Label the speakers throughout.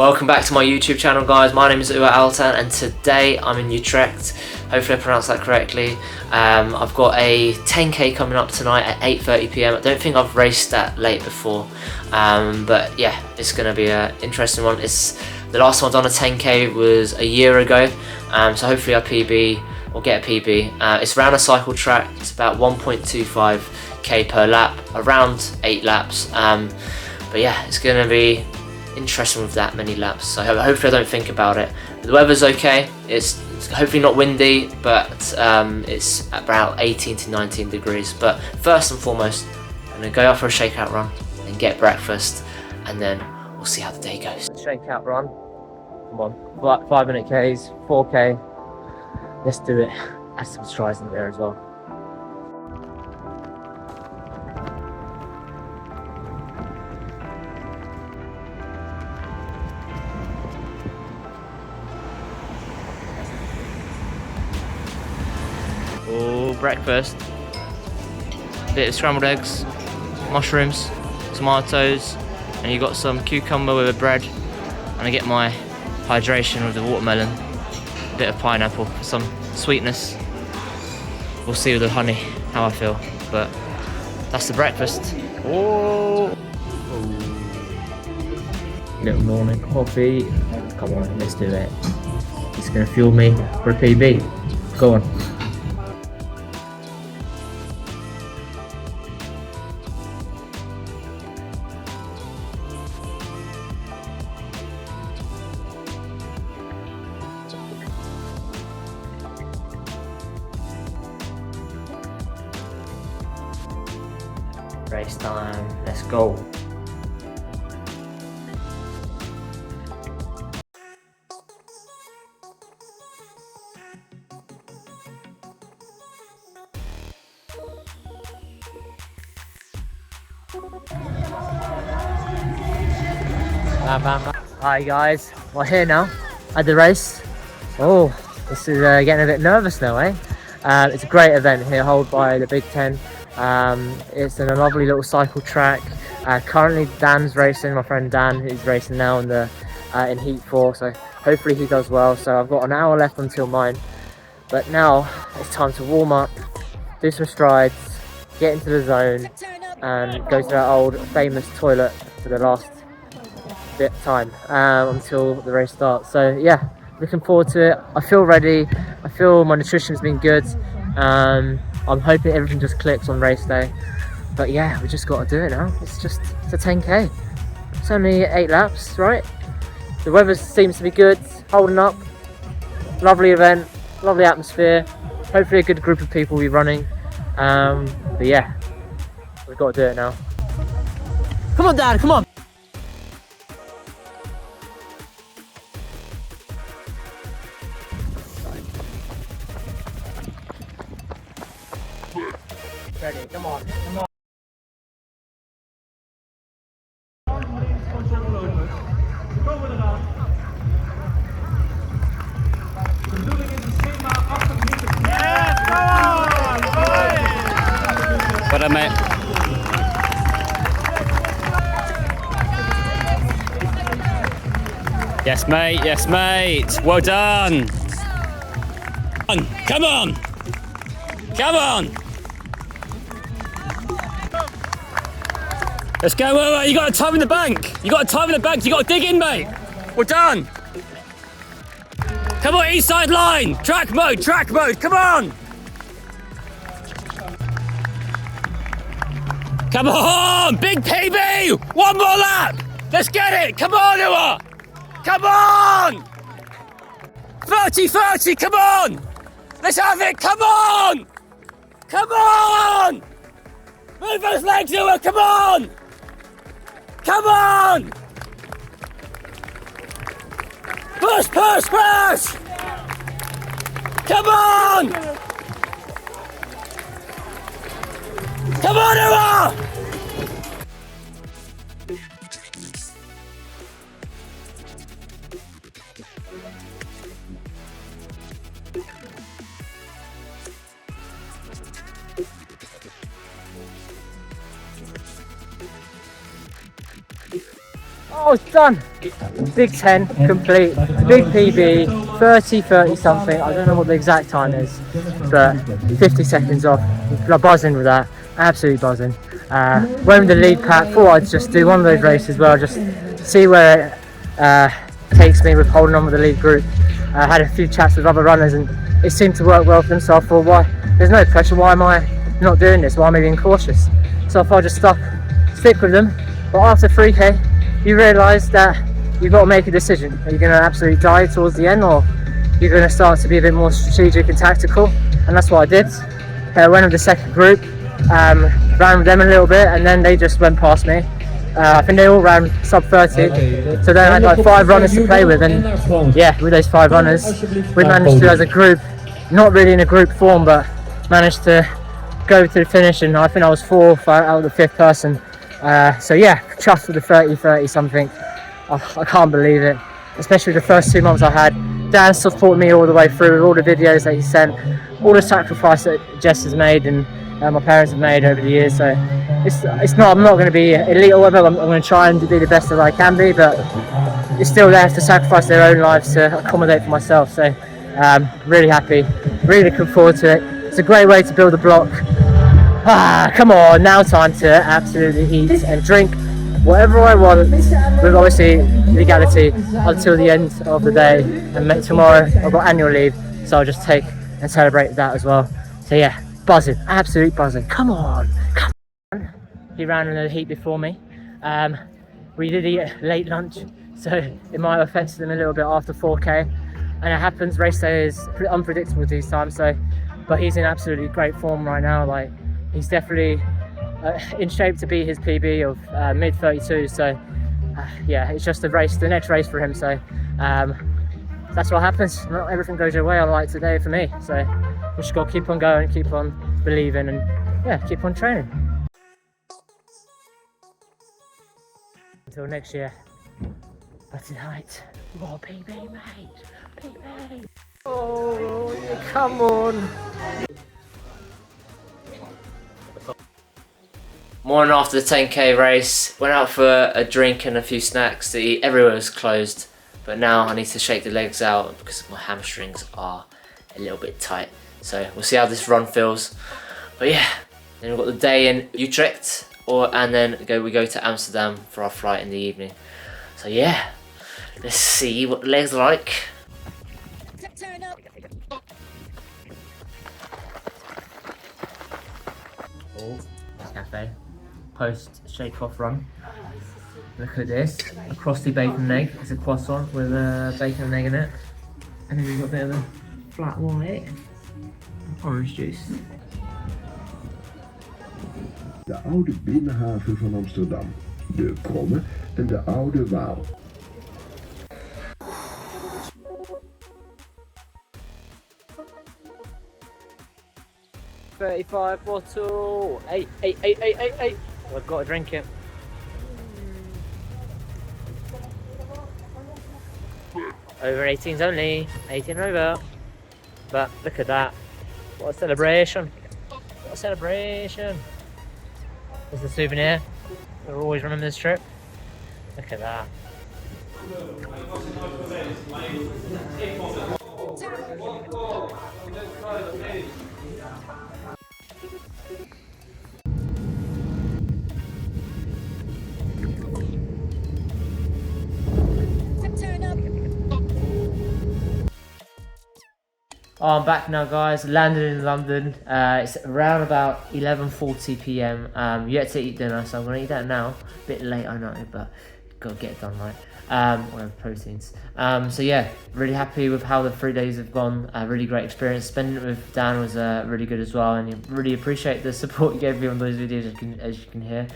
Speaker 1: Welcome back to my YouTube channel, guys. My name is uguraltan and today I'm in Utrecht. Hopefully I pronounced that correctly. I've got a 10k coming up tonight at 8:30 p.m. I don't think I've raced that late before, but yeah, it's going to be an interesting one. The last one I done a 10k was a year ago, so hopefully I PB or get a PB. It's around a cycle track. It's about 1.25k per lap, around 8 laps. But yeah, it's going to be interesting with that many laps, so hopefully I don't think about it. The weather's okay, it's hopefully not windy, but it's about 18 to 19 degrees. But first and foremost, I'm going to go out for a shakeout run and get breakfast, and then we'll see how the day goes. Shakeout run, come on, 5 minute Ks, 4k, let's do it. Add some strides in there as well. Oh, breakfast. Bit of scrambled eggs, mushrooms, tomatoes, and you got some cucumber with a bread. And I get my hydration with the watermelon, a bit of pineapple for some sweetness. We'll see with the honey how I feel, but that's the breakfast. Oh, little morning coffee. Come on, let's do it. It's gonna fuel me for a PB. Go on. Race time, let's go. Hi guys, we're here now at the race. Oh, this is getting a bit nervous now, eh? It's a great event here, held by the Big Ten. It's in a lovely little cycle track. Currently Dan's racing, my friend Dan, who's racing now in Heat 4, so hopefully he does well. So I've got an hour left until mine, but now it's time to warm up, do some strides, get into the zone, and go to that old famous toilet for the last bit of time until the race starts. So yeah, looking forward to it. I feel ready. I feel my nutrition's been good. I'm hoping everything just clicks on race day, but yeah, we just got to do it now. It's a 10k. It's only 8 laps, right? The weather seems to be good, holding up. Lovely event, lovely atmosphere. Hopefully a good group of people will be running. But yeah, we've got to do it now. Come on, Dad, come on. Ready, come on, come on.
Speaker 2: What up, mate? Yes, mate, yes, mate. Well done. Come on. Come on. Let's go. Wait, you got a time in the bank. You got a time in the bank. You got to dig in, mate. We're done. Come on, east side line. Track mode, track mode. Come on. Come on, big PB. One more lap. Let's get it. Come on, Ua. Come on. 30-30, come on. Let's have it. Come on. Come on. Move those legs, Ua. Come on. Come on! Push, push, push! Come on! Come on, Ua!
Speaker 1: Oh, it's done. Big 10 complete, big PB, 30 something. I don't know what the exact time is, but 50 seconds off. Buzzing with that, absolutely buzzing. Went with the lead pack. Thought I'd just do one of those races where I just see where it takes me with holding on with the lead group. I had a few chats with other runners and it seemed to work well for them, so I thought, why? There's no pressure. Why am I not doing this? Why am I being cautious? So I thought I'd just stick with them. But after 3k, you realise that you've got to make a decision. Are you going to absolutely die towards the end, or you're going to start to be a bit more strategic and tactical? And that's what I did. I went with the second group, ran with them a little bit, and then they just went past me. I think they all ran sub 30, so then I had like 5 runners to play with, and yeah, with those 5 runners, we managed to, as a group, not really in a group form, but managed to go to the finish, and I think I was 4th out of the 5th person. So yeah, chuffed with the 30 something. I can't believe it, especially the first 2 months I had. Dan supported me all the way through with all the videos that he sent, all the sacrifice that Jess has made and my parents have made over the years. So it's not, I'm not going to be elite or whatever. I'm going to try and be the best that I can be, but it's still they have to sacrifice their own lives to accommodate for myself. So really happy, really looking forward to it. It's a great way to build a block. Come on, now time to absolutely eat and drink whatever I want, with obviously legality, until the end of the day. And tomorrow I've got annual leave, so I'll just take and celebrate that as well. So yeah, buzzing, absolute buzzing. Come on. He ran in the heat before me. We did eat late lunch, so it might have affected him a little bit after 4k, and it happens. Race day is unpredictable these times, so but he's in absolutely great form right now. Like, he's definitely in shape to beat his PB of mid 32. So yeah, it's just the next race for him. So that's what happens. Not everything goes your way, unlike today for me. So we just got to keep on going, keep on believing, and yeah, keep on training until next year. But tonight, more PB, mate. PB. Oh, yeah, come on. Morning after the 10k race, went out for a drink and a few snacks to eat. Everywhere was closed, but now I need to shake the legs out because my hamstrings are a little bit tight. So we'll see how this run feels. But yeah, then we've got the day in Utrecht, and then we go to Amsterdam for our flight in the evening. So yeah, let's see what the legs are like. Oh, cafe. Post shake-off run. Look at this, a crusty bacon and egg. It's a croissant with bacon and egg in it. And then we've got a bit of a flat white and orange juice.
Speaker 3: De oude binnenhaven van Amsterdam, de Kromme en de Oude Waal.
Speaker 1: $35 bottle. Hey. I've got to drink it. Over 18s only, 18 and over. But look at that. What a celebration. What a celebration. There's the souvenir. We'll always remember this trip. Look at that. Oh, I'm back now, guys. Landed in London. It's around about 11:40 p.m. Yet to eat dinner, so I'm gonna eat that now. A bit late, I know, but gotta get it done right. Whatever, proteins. So yeah, really happy with how the 3 days have gone. Really great experience. Spending it with Dan was really good as well, and really appreciate the support you gave me on those videos, as you can hear.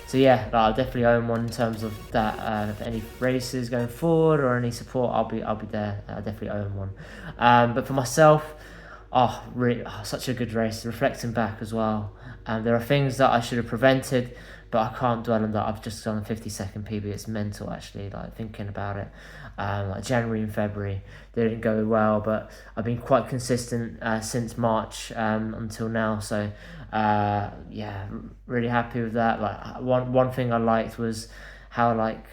Speaker 1: So yeah, I'll definitely own one in terms of that. If any races going forward or any support, I'll be there. I'll definitely own one. But for myself, really, such a good race. Reflecting back as well, there are things that I should have prevented, but I can't dwell on that. I've just done a 50-second PB. It's mental, actually, like thinking about it. Like January and February, they didn't go well, but I've been quite consistent since March until now. So yeah, really happy with that. Like one thing I liked was how like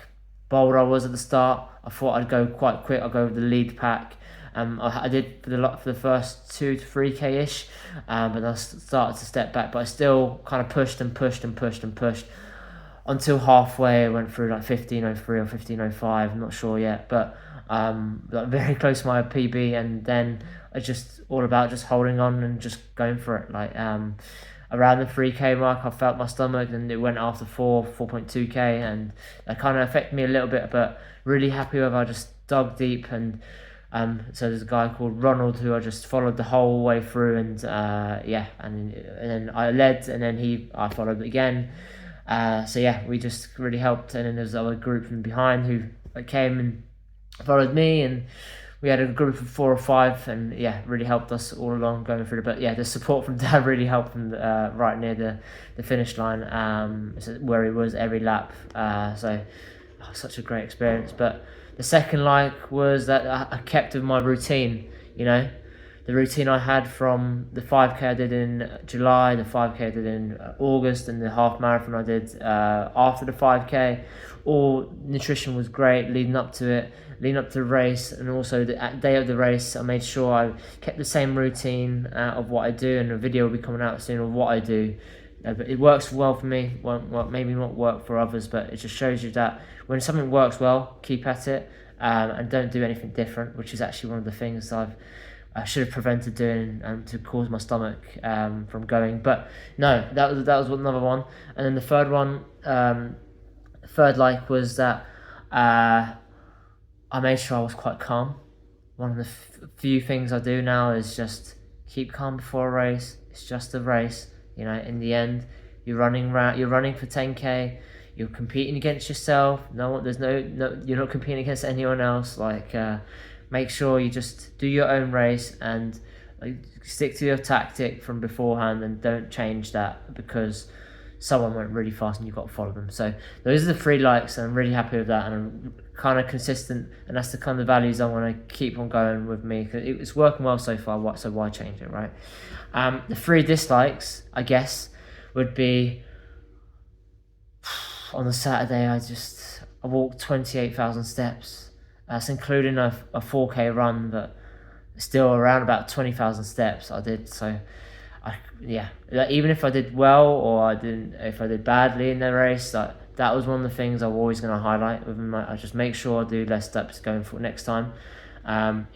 Speaker 1: bold I was at the start. I thought I'd go quite quick. I'll go with the lead pack. I did for the first 2 to 3k ish, but then I started to step back. But I still kind of pushed until halfway. I went through like 15:03 or 15:05. I'm not sure yet, but like very close to my PB. And then I just all about just holding on and just going for it. Like around the 3k mark, I felt my stomach, and it went after 4.2k, and that kind of affected me a little bit. But really happy with I just dug deep. And so there's a guy called Ronald who I just followed the whole way through, and yeah, and then I led, and then I followed again. So yeah, we just really helped. And then there's another group from behind who came and followed me, and we had a group of 4 or 5, and yeah, really helped us all along going through it. But yeah, the support from Dad really helped from right near the finish line, where he was every lap. So such a great experience. But the second like was that I kept with my routine, you know, the routine I had from the 5k I did in July, the 5k I did in August, and the half marathon I did after the 5k. All nutrition was great leading up to it, leading up to the race, and also the day of the race I made sure I kept the same routine of what I do, and a video will be coming out soon of what I do. But it works well for me. Well, maybe not work for others, but it just shows you that when something works well, keep at it, and don't do anything different, which is actually one of the things I should have prevented doing to cause my stomach from going. But no, that was another one. And then the third one, third like was that I made sure I was quite calm. One of the few things I do now is just keep calm before a race. It's just a race. You know, in the end, you're running for 10k. You're competing against yourself. No, you're not competing against anyone else. Like, make sure you just do your own race and stick to your tactic from beforehand, and don't change that because someone went really fast and you've got to follow them. So those are the 3 likes, and I'm really happy with that, and I'm kind of consistent, and that's the kind of values I want to keep on going with me, because it's working well so far, so why change it, right? The 3 dislikes, I guess, would be on the Saturday I walked 28,000 steps. That's including a 4k run, but still around about 20,000 steps I did. So even if I did well or if I did badly in the race, that was one of the things I'm always going to highlight. I just make sure I do less steps going for next time.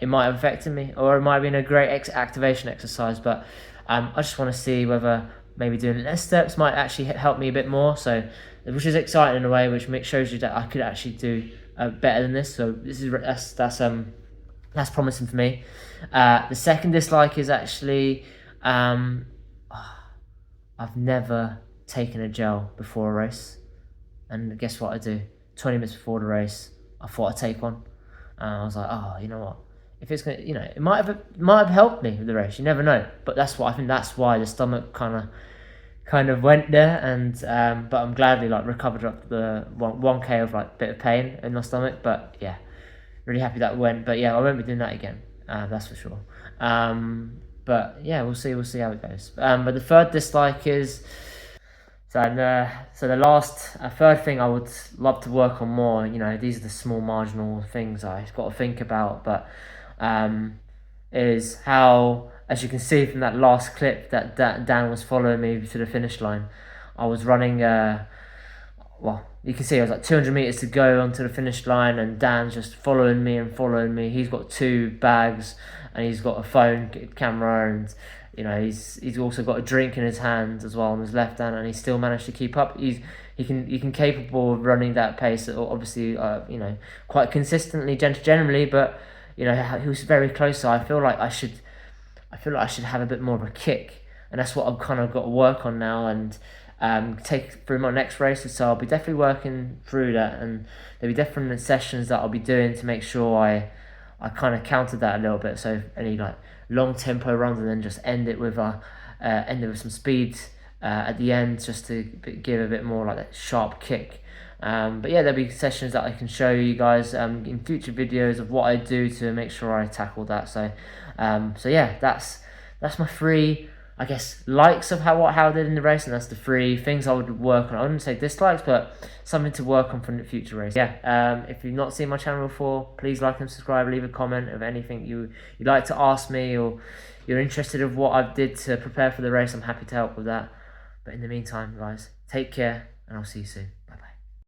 Speaker 1: It might have affected me, or it might have been a great activation exercise, but I just want to see whether maybe doing less steps might actually help me a bit more. So, which is exciting in a way, which shows you that I could actually do better than this. So that's promising for me. The second dislike is actually I've never taken a gel before a race, and guess what I do? 20 minutes before the race, I thought I'd take one. I was like, oh, you know what? If it's gonna, it might have helped me with the race. You never know. But I think that's why the stomach kind of went there, and but I'm gladly recovered up the 1k of bit of pain in my stomach. But yeah, really happy that went. But yeah, I won't be doing that again. That's for sure. But yeah, we'll see how it goes. But the third dislike is the last third thing I would love to work on more. These are the small marginal things I've got to think about, but is how, as you can see from that last clip that Dan was following me to the finish line, I was running you can see I was 200 meters to go onto the finish line, and Dan's just following me. He's got 2 bags, and he's got a phone camera, and he's also got a drink in his hand as well on his left hand, and he still managed to keep up. He can capable of running that pace, obviously quite consistently generally, but he was very close. So I feel like I should have a bit more of a kick, and that's what I've kind of got to work on now, and take through my next races. So I'll be definitely working through that, and there'll be different sessions that I'll be doing to make sure I kind of counter that a little bit. So any long tempo runs, and then just end it with some speed at the end, just to give a bit more that sharp kick. But yeah, there'll be sessions that I can show you guys in future videos of what I do to make sure I tackle that. So yeah, that's my 3 I guess, likes of how I did in the race, and that's the 3 things I would work on. I wouldn't say dislikes, but something to work on for the future race. Yeah, if you've not seen my channel before, please like and subscribe, leave a comment of anything you'd like to ask me, or you're interested in what I did to prepare for the race. I'm happy to help with that. But in the meantime, guys, take care, and I'll see you soon.